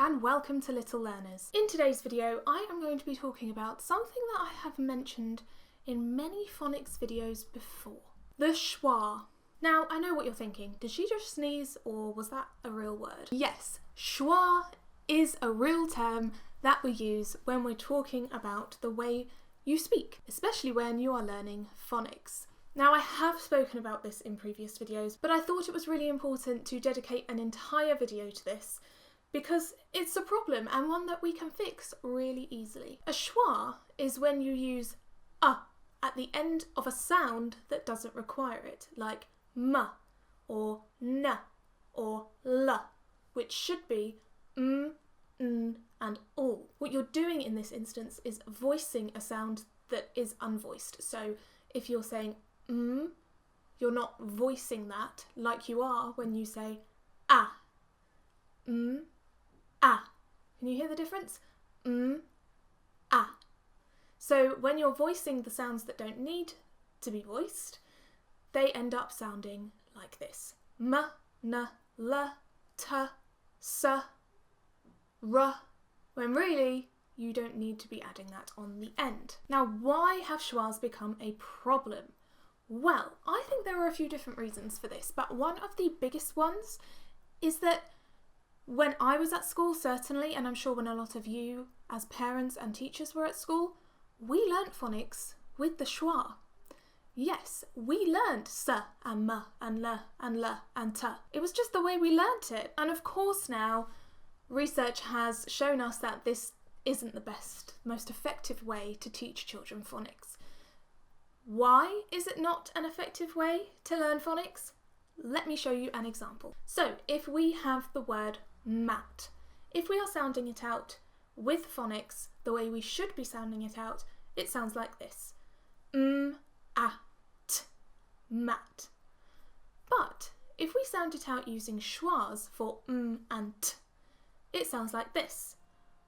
and welcome to Little Learners. In today's video I am going to be talking about something that I have mentioned in many phonics videos before. The schwa. Now I know what you're thinking, did she just sneeze or was that a real word? Yes, schwa is a real term that we use when we're talking about the way you speak, especially when you are learning phonics. Now I have spoken about this in previous videos, but I thought it was really important to dedicate an entire video to this because it's a problem and one that we can fix really easily. A schwa is when you use at the end of a sound that doesn't require it, like m or n or l, which should be n and all. What you're doing in this instance is voicing a sound that is unvoiced. So if you're saying you're not voicing that like you are when you say ah. Ah. Can you hear the difference? Ah. So when you're voicing the sounds that don't need to be voiced, they end up sounding like this. M, n, l, t, s, r, when really you don't need to be adding that on the end. Now why have schwas become a problem? Well, I think there are a few different reasons for this, but one of the biggest ones is that when I was at school, certainly, and I'm sure when a lot of you as parents and teachers were at school, we learnt phonics with the schwa. Yes, we learnt s and m and l and l and t. It was just the way we learnt it. And of course now, research has shown us that this isn't the best, most effective way to teach children phonics. Why is it not an effective way to learn phonics? Let me show you an example. So if we have the word mat, if we are sounding it out with phonics the way we should be sounding it out, it sounds like this. At, mat. But if we sound it out using schwas for and t, it sounds like this.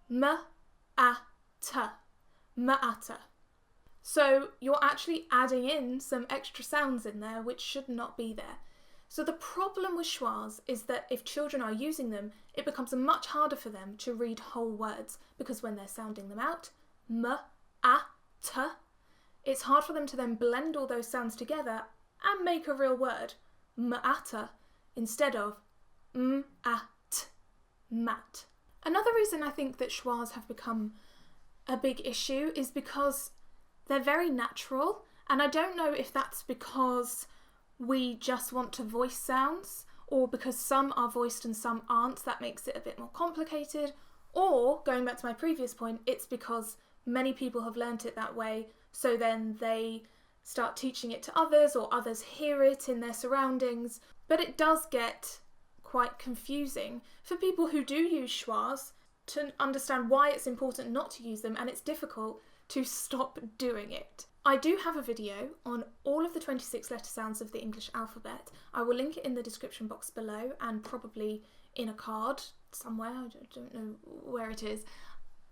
M-a-ta, ma'ata. So you're actually adding in some extra sounds in there which should not be there. So the problem with schwas is that if children are using them, it becomes much harder for them to read whole words because when they're sounding them out, m-a-ta, it's hard for them to then blend all those sounds together and make a real word, ma'ata, instead of m-at, mat. Another reason I think that schwas have become a big issue is because they're very natural, and I don't know if that's because we just want to voice sounds, or because some are voiced and some aren't, that makes it a bit more complicated, or, going back to my previous point, it's because many people have learnt it that way, so then they start teaching it to others, or others hear it in their surroundings. But it does get quite confusing for people who do use schwas to understand why it's important not to use them, and it's difficult to stop doing it. I do have a video on all of the 26 letter sounds of the English alphabet. I will link it in the description box below and probably in a card somewhere, I don't know where it is,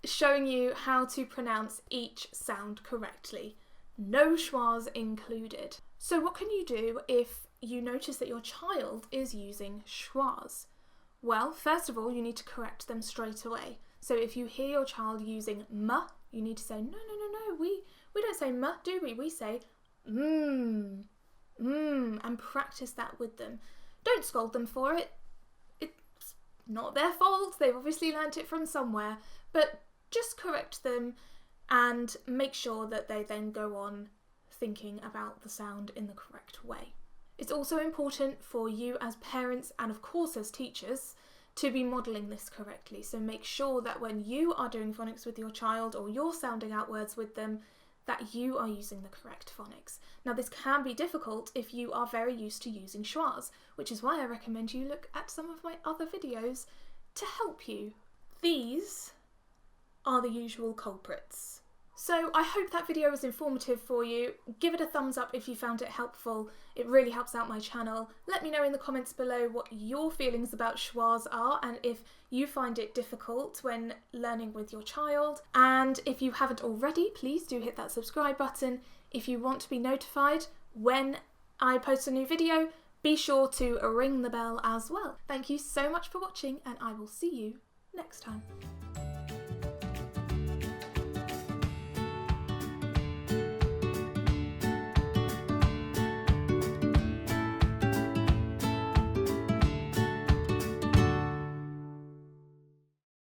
showing you how to pronounce each sound correctly. No schwas included. So what can you do if you notice that your child is using schwas? Well, first of all, you need to correct them straight away. So if you hear your child using m, you need to say, no, we don't say m, do we? We say and practice that with them. Don't scold them for it. It's not their fault. They've obviously learnt it from somewhere, but just correct them and make sure that they then go on thinking about the sound in the correct way. It's also important for you as parents and of course as teachers to be modelling this correctly. So make sure that when you are doing phonics with your child or you're sounding out words with them, that you are using the correct phonics. Now this can be difficult if you are very used to using schwas, which is why I recommend you look at some of my other videos to help you. These are the usual culprits. So I hope that video was informative for you. Give it a thumbs up if you found it helpful. It really helps out my channel. Let me know in the comments below what your feelings about schwas are and if you find it difficult when learning with your child. And if you haven't already, please do hit that subscribe button. If you want to be notified when I post a new video, be sure to ring the bell as well. Thank you so much for watching and I will see you next time.